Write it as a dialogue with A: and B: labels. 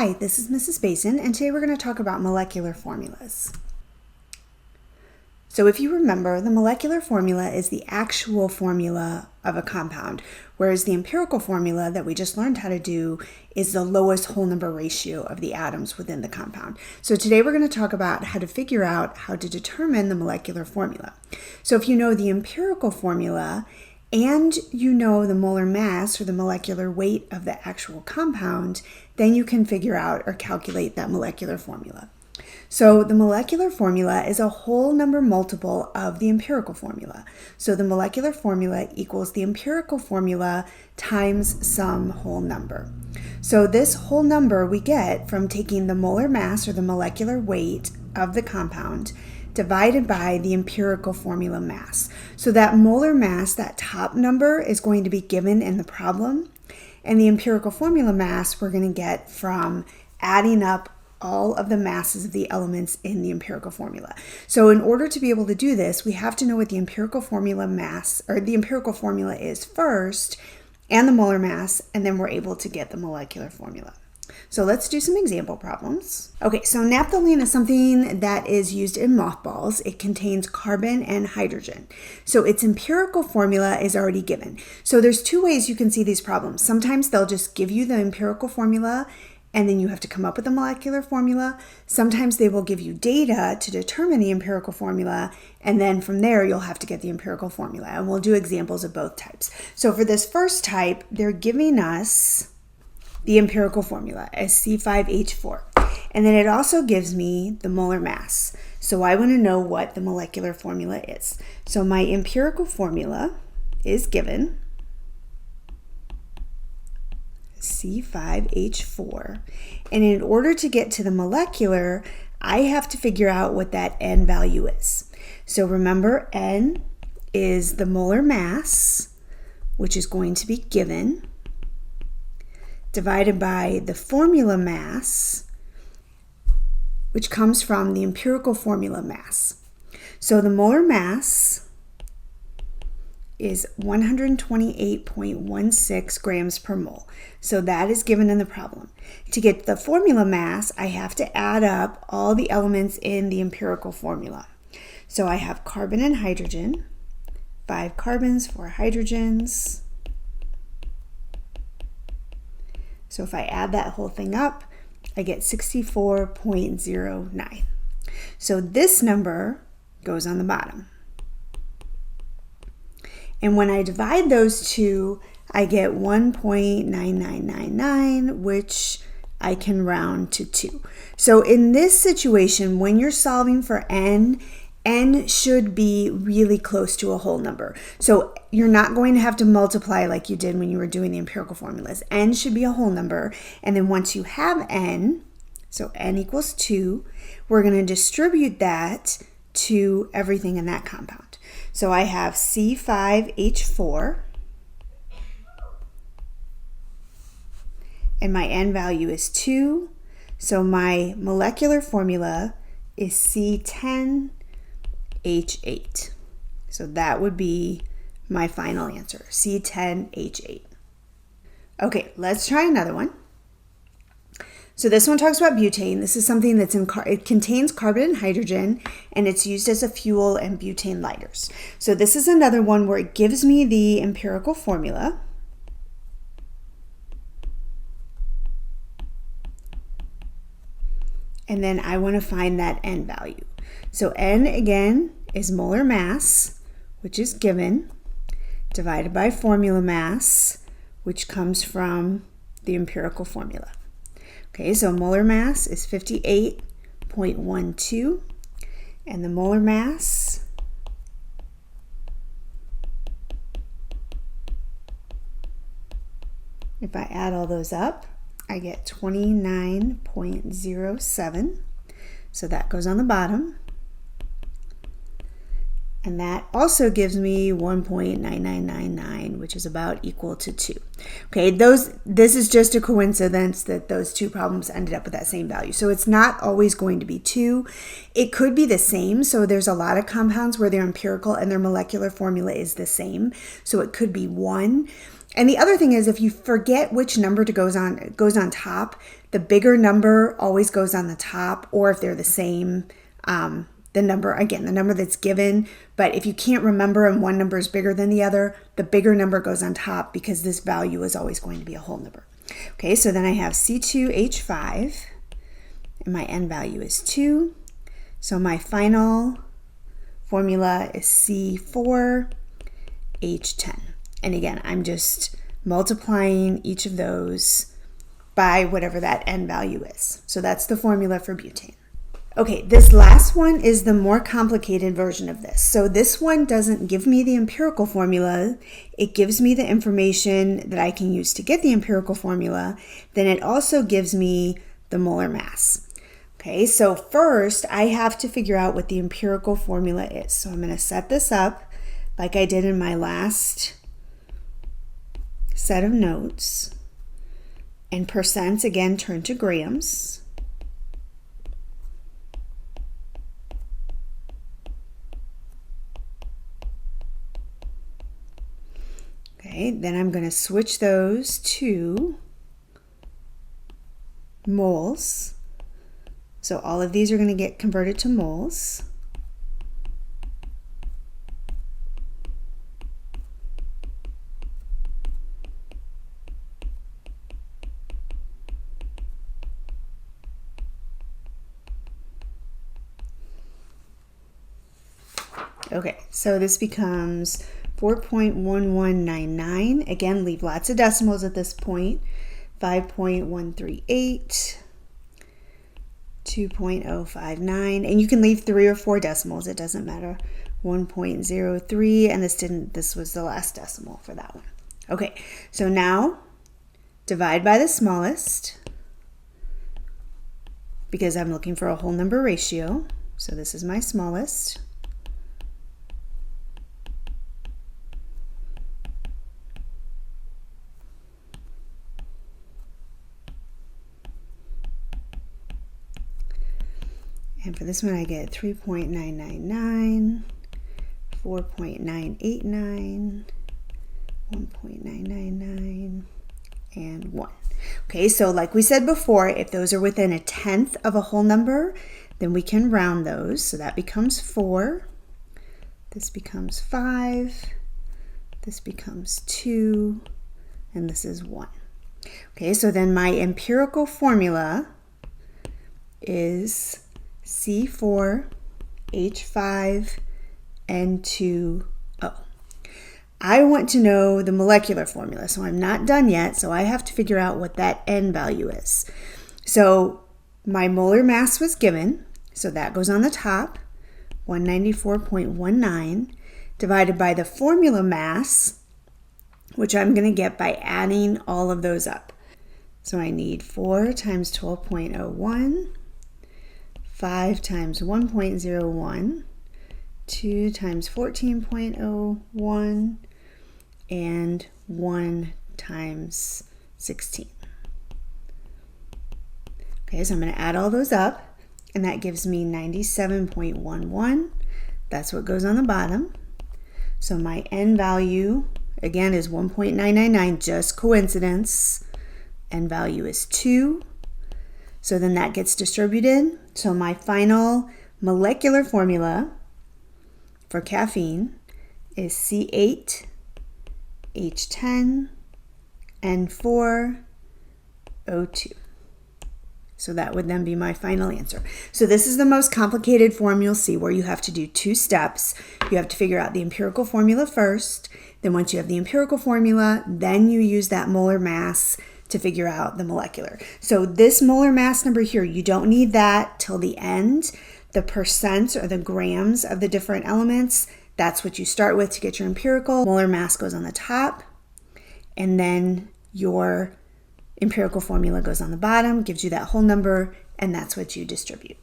A: Hi, this is Mrs. Basin, and today we're going to talk about molecular formulas. So if you remember, the molecular formula is the actual formula of a compound, whereas the empirical formula that we just learned how to do is the lowest whole number ratio of the atoms within the compound. So today we're going to talk about how to figure out how to determine the molecular formula. So if you know the empirical formula and you know the molar mass or the molecular weight of the actual compound, then you can figure out or calculate that molecular formula. So the molecular formula is a whole number multiple of the empirical formula. So the molecular formula equals the empirical formula times some whole number. So this whole number we get from taking the molar mass or the molecular weight of the compound divided by the empirical formula mass. So that molar mass, that top number, is going to be given in the problem, and the empirical formula mass we're going to get from adding up all of the masses of the elements in the empirical formula. So in order to be able to do this, we have to know what the empirical formula mass, or the empirical formula is first, and the molar mass, and then we're able to get the molecular formula. So let's do some example problems. Okay, so naphthalene is something that is used in mothballs. It contains carbon and hydrogen. So its empirical formula is already given. So there's two ways you can see these problems. Sometimes they'll just give you the empirical formula and then you have to come up with a molecular formula. Sometimes they will give you data to determine the empirical formula, and then from there you'll have to get the empirical formula. And we'll do examples of both types. So for this first type, they're giving us the empirical formula as C5H4. And then it also gives me the molar mass. So I want to know what the molecular formula is. So my empirical formula is given C5H4. And in order to get to the molecular, I have to figure out what that N value is. So remember, N is the molar mass, which is going to be given, divided by the formula mass, which comes from the empirical formula mass. So the molar mass is 128.16 grams per mole. So that is given in the problem. To get the formula mass, I have to add up all the elements in the empirical formula. So I have carbon and hydrogen, 5 carbons, 4 hydrogens. So if I add that whole thing up, I get 64.09. So this number goes on the bottom. And when I divide those two, I get 1.9999, which I can round to 2. So in this situation, when you're solving for N should be really close to a whole number. So you're not going to have to multiply like you did when you were doing the empirical formulas. N should be a whole number. And then once you have N, so N equals 2, we're going to distribute that to everything in that compound. So I have C5H4, and my N value is 2. So my molecular formula is C10H8. So that would be my final answer, C10H8. Okay, let's try another one. So this one talks about butane. This is something that's it contains carbon and hydrogen, and it's used as a fuel in butane lighters. So this is another one where it gives me the empirical formula. And then I want to find that N value. So N, again, is molar mass, which is given, divided by formula mass, which comes from the empirical formula. Okay, so molar mass is 58.12, and the molar mass if I add all those up, I get 29.07. So that goes on the bottom. And that also gives me 1.9999, which is about equal to 2. Okay, this is just a coincidence that those two problems ended up with that same value. So it's not always going to be 2. It could be the same. So there's a lot of compounds where they're empirical and their molecular formula is the same. So it could be 1. And the other thing is, if you forget which number goes on top, the bigger number always goes on the top, or if they're the same, the number that's given. But if you can't remember and one number is bigger than the other, the bigger number goes on top because this value is always going to be a whole number. Okay, so then I have C2H5, and my N value is 2. So my final formula is C4H10. And again, I'm just multiplying each of those by whatever that N value is. So that's the formula for butane. Okay, this last one is the more complicated version of this. So this one doesn't give me the empirical formula. It gives me the information that I can use to get the empirical formula. Then it also gives me the molar mass. Okay, so first I have to figure out what the empirical formula is. So I'm going to set this up like I did in my last set of notes. And percents, again, turn to grams. Okay, then I'm going to switch those to moles. So all of these are going to get converted to moles. Okay, so this becomes 4.1199. Again, leave lots of decimals at this point. 5.138, 2.059, and you can leave 3 or 4 decimals, it doesn't matter. 1.03, and this was the last decimal for that one. Okay, so now divide by the smallest, because I'm looking for a whole number ratio. So this is my smallest. And for this one, I get 3.999, 4.989, 1.999, and 1. Okay, so like we said before, if those are within 1/10 of a whole number, then we can round those. So that becomes 4. This becomes 5. This becomes 2. And this is 1. Okay, so then my empirical formula is C4H5N2O. I want to know the molecular formula, so I'm not done yet, so I have to figure out what that N value is. So my molar mass was given, so that goes on the top, 194.19, divided by the formula mass, which I'm going to get by adding all of those up. So I need 4 times 12.01, 5 times 1.01, 2 times 14.01, and 1 times 16. Okay, so I'm going to add all those up, and that gives me 97.11. That's what goes on the bottom. So my N value, again, is 1.999, just coincidence. N value is 2. So then that gets distributed. So my final molecular formula for caffeine is C8H10N4O2. So that would then be my final answer. So this is the most complicated form you'll see, where you have to do 2 steps. You have to figure out the empirical formula first. Then once you have the empirical formula, then you use that molar mass to figure out the molecular. So this molar mass number here, you don't need that till the end. The percents or the grams of the different elements, that's what you start with to get your empirical. Molar mass goes on the top, and then your empirical formula goes on the bottom, gives you that whole number, and that's what you distribute.